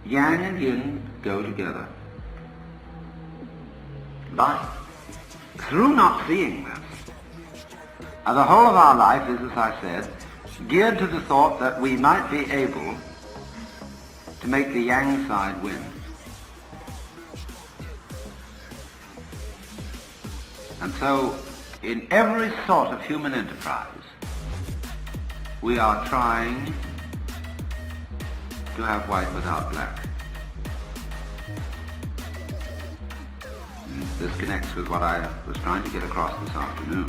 Yang and yin go together. But through not seeing this, the whole of our life is, as I said, geared to the thought that we might be able to make the yang side win. And so, in every sort of human enterprise, we are trying to have white without black. And this connects with what I was trying to get across this afternoon.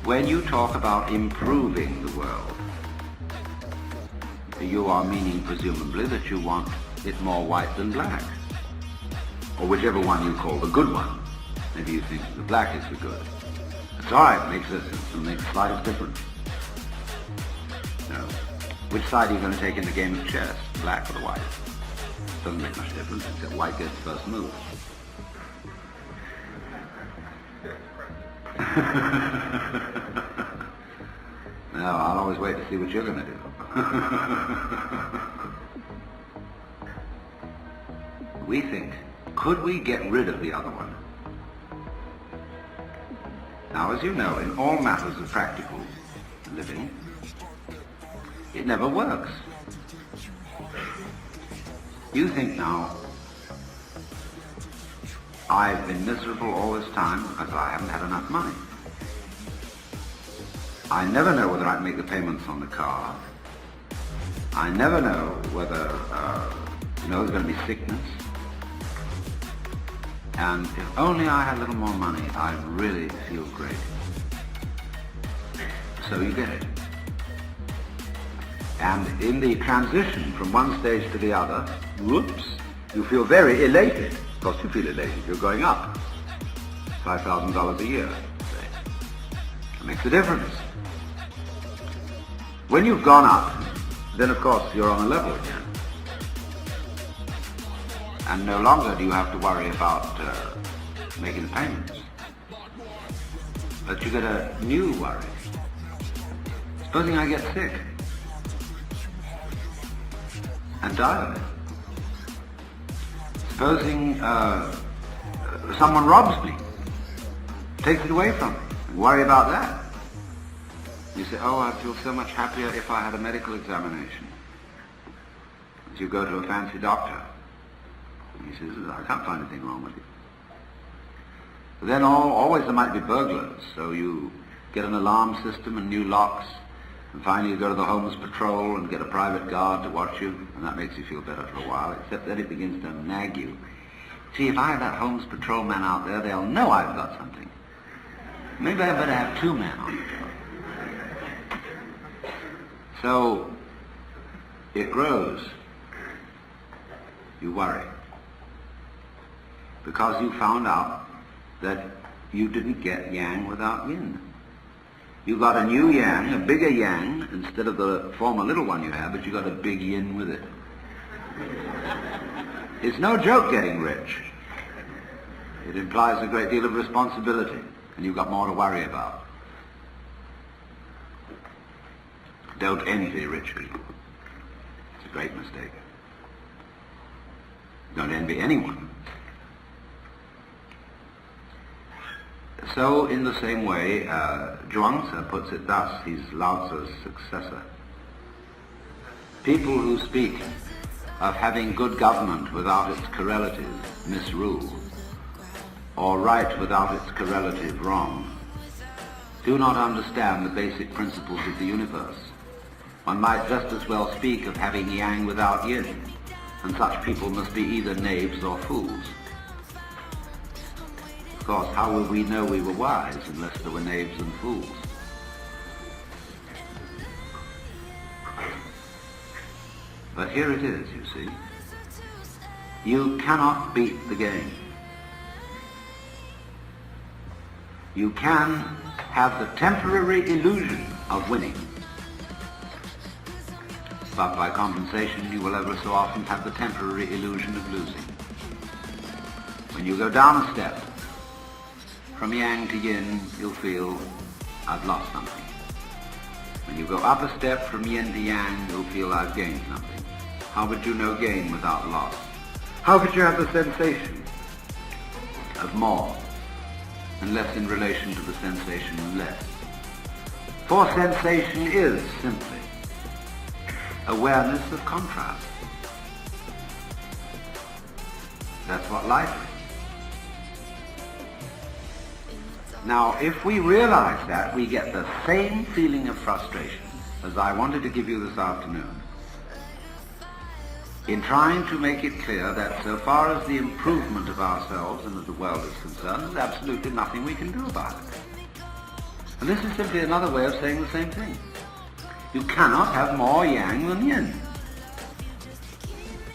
When you talk about improving the world, you are meaning presumably that you want it more white than black, or whichever one you call the good one. Maybe you think the black is the good. That's all right, it makes a slight difference. No. Which side are you going to take in the game of chess, the black or the white? Doesn't make much difference, except white gets the first move. No, I'll always wait to see what you're going to do. We think, could we get rid of the other one? Now, as you know, in all matters of practical living, it never works. You think now, I've been miserable all this time because I haven't had enough money. I never know whether I can make the payments on the car. I never know whether, there's going to be sickness. And if only I had a little more money, I'd really feel great. So you get it. And in the transition from one stage to the other, whoops, you feel very elated. Of course you feel elated, you're going up. $5,000 a year, say. It makes a difference. When you've gone up, then of course you're on a level again. And no longer do you have to worry about making the payments. But you get a new worry. Supposing I get sick and die of it. Supposing someone robs me, takes it away from me, and worry about that. You say, oh, I'd feel so much happier if I had a medical examination. As you go to a fancy doctor, he says, I can't find anything wrong with you. But then always there might be burglars, so you get an alarm system and new locks, and finally you go to the Homeless Patrol and get a private guard to watch you, and that makes you feel better for a while, except then it begins to nag you. See, if I have that Homeless Patrol man out there, they'll know I've got something. Maybe I better have two men on the job. So, it grows. You worry. Because you found out that you didn't get yang without yin. You got a new yang, a bigger yang, instead of the former little one you had, but you got a big yin with it. It's no joke getting rich. It implies a great deal of responsibility, and you've got more to worry about. Don't envy rich people. It's a great mistake. Don't envy anyone. So, in the same way, Zhuangzi puts it thus, he's Lao Tzu's successor. People who speak of having good government without its correlative, misrule, or right without its correlative, wrong, do not understand the basic principles of the universe. One might just as well speak of having yang without yin, and such people must be either knaves or fools. Of course, how will we know we were wise unless there were knaves and fools? But here it is, you see. You cannot beat the game. You can have the temporary illusion of winning, but by compensation you will ever so often have the temporary illusion of losing. When you go down a step, from yang to yin, you'll feel, I've lost something. When you go up a step from yin to yang, you'll feel I've gained something. How would you know gain without loss? How could you have the sensation of more unless in relation to the sensation of less? For sensation is simply awareness of contrast. That's what life is. Now, if we realize that, we get the same feeling of frustration as I wanted to give you this afternoon in trying to make it clear that so far as the improvement of ourselves and of the world is concerned, there's absolutely nothing we can do about it. And this is simply another way of saying the same thing. You cannot have more yang than yin.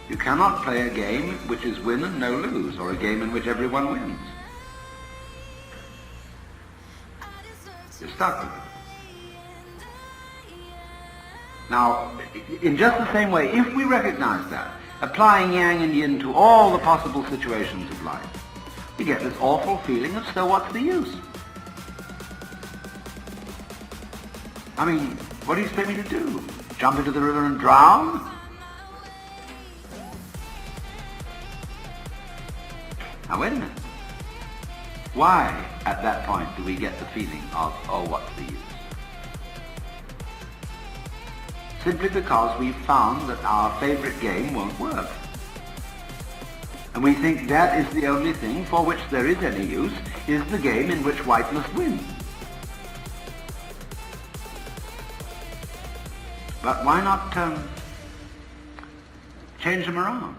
You cannot play a game which is win and no lose, or a game in which everyone wins. You're stuck with it. Now, in just the same way, if we recognize that, applying yang and yin to all the possible situations of life, we get this awful feeling of, so what's the use? I mean, what do you expect me to do? Jump into the river and drown? Now, wait a minute. Why, at that point, do we get the feeling of, oh, what's the use? Simply because we've found that our favorite game won't work. And we think that is the only thing for which there is any use, is the game in which white must win. But why not change them around?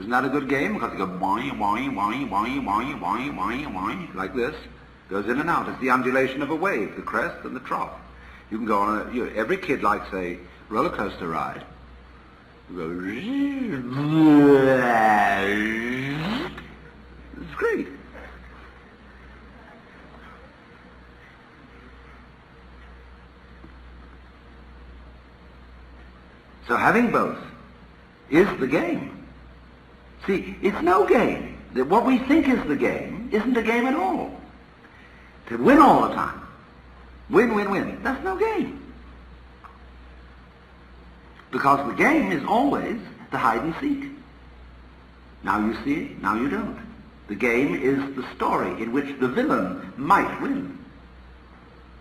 Isn't that a good game? Because you go boing, boing, boing, boing, boing, boing, boing, boing, like this. Goes in and out. It's the undulation of a wave, the crest and the trough. You can go on every kid likes a roller coaster ride. You go, it's great. So having both is the game. See, it's no game. What we think is the game isn't a game at all. To win all the time. Win, win, win. That's no game. Because the game is always the hide and seek. Now you see it, now you don't. The game is the story in which the villain might win.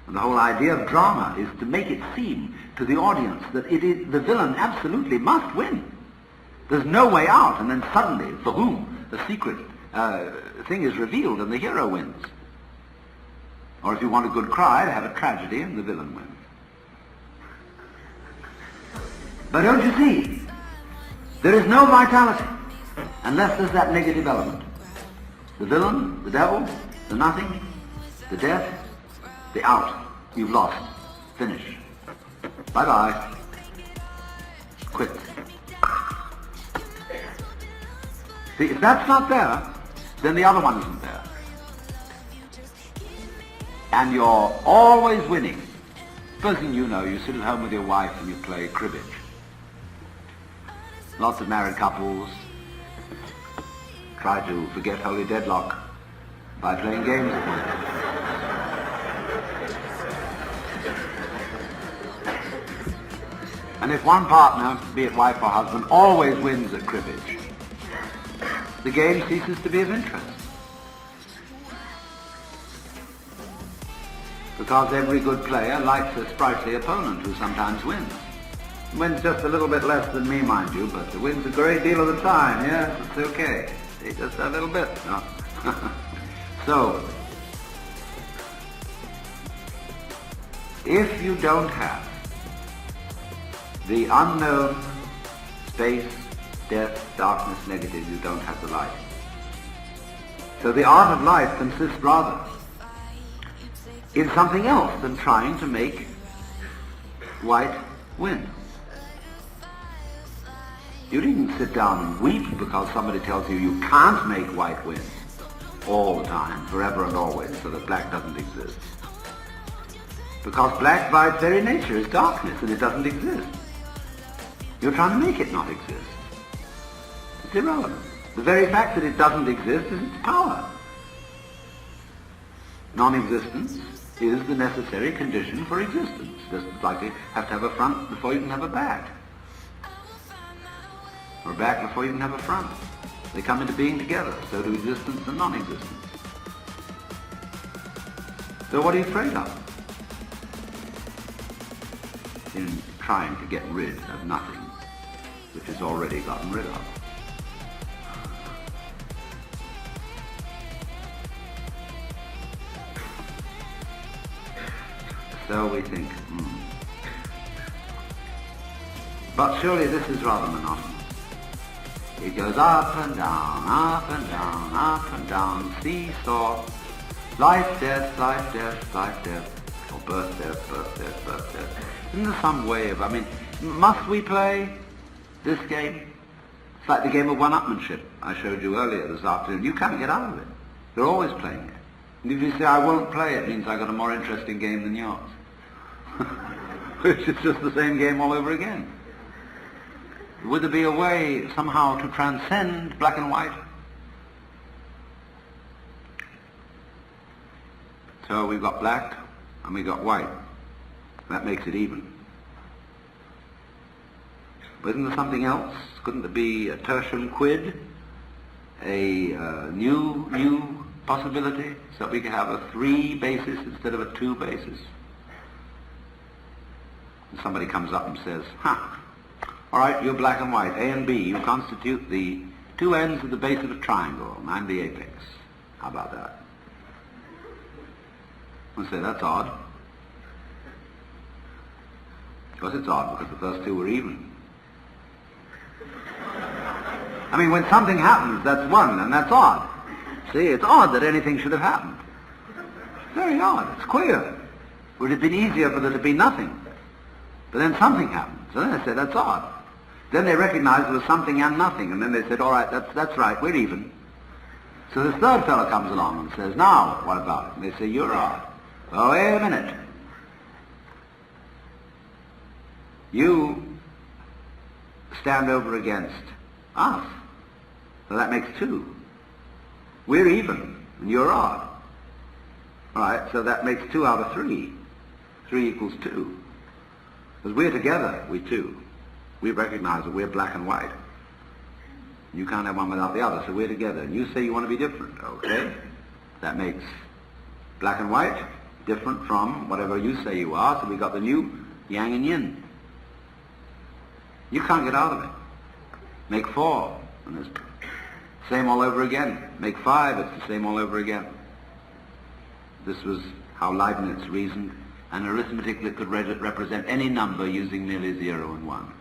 And the whole idea of drama is to make it seem to the audience that the villain absolutely must win. There's no way out, and then suddenly, for whom the secret thing is revealed and the hero wins. Or if you want a good cry, to have a tragedy and the villain wins. But don't you see, there is no vitality unless there's that negative element. The villain, the devil, the nothing, the death, the out. You've lost. Finish. Bye-bye. Quit. See, if that's not there, then the other one isn't there. And you're always winning. First thing you know, you sit at home with your wife and you play cribbage. Lots of married couples try to forget holy deadlock by playing games with one another. And if one partner, be it wife or husband, always wins at cribbage, the game ceases to be of interest. Because every good player likes a sprightly opponent who sometimes wins. Wins just a little bit less than me, mind you, but wins a great deal of the time, yes, it's okay. See, just a little bit, no? So, if you don't have the unknown space, death, darkness, negative, you don't have the light. So the art of life consists rather in something else than trying to make white win. You didn't sit down and weep because somebody tells you you can't make white win all the time, forever and always, so that black doesn't exist. Because black by its very nature is darkness and it doesn't exist. You're trying to make it not exist. It's irrelevant. The very fact that it doesn't exist is its power. Non-existence is the necessary condition for existence. Just like you have to have a front before you can have a back. or back before you can have a front. They come into being together. So do existence and non-existence. So what are you afraid of? In trying to get rid of nothing, which is already gotten rid of. So we think, But surely this is rather monotonous. It goes up and down, up and down, up and down, seesaw. Life, death, life, death, life, death. Or birth, death, birth, death, birth, death. Isn't there some way of, must we play this game? It's like the game of one-upmanship I showed you earlier this afternoon. You can't get out of it. You're always playing it. And if you say, I won't play, it means I've got a more interesting game than yours. Which is just the same game all over again. Would there be a way somehow to transcend black and white? So we've got black and we've got white. That makes it even. But isn't there something else? Couldn't there be a tertium quid? A new possibility? So we could have a 3 basis instead of a 2 basis. And somebody comes up and says, all right, you're black and white, A and B. You constitute the 2 ends of the base of a triangle, and I'm the apex. How about that? We'll say, that's odd. Because it's odd, because the first 2 were even. When something happens, that's 1, and that's odd. See, it's odd that anything should have happened. Very odd. It's queer. Would it have been easier for there to be nothing? But then something happened. So then they said, that's odd. Then they recognized there was something and nothing, and then they said, all right, that's right, we're even. So this third fellow comes along and says, now, what about it? And they say, you're odd. Oh, wait a minute. You stand over against us. So that makes 2. We're even, and you're odd. All right, so that makes 2 out of 3. 3 equals 2. Because we're together, we 2. We recognize that we're black and white. You can't have one without the other, so we're together. And you say you want to be different, okay? That makes black and white different from whatever you say you are, so we got the new yang and yin. You can't get out of it. Make 4, and it's same all over again. Make 5, it's the same all over again. This was how Leibniz reasoned, an arithmetic that could represent any number using merely 0 and 1.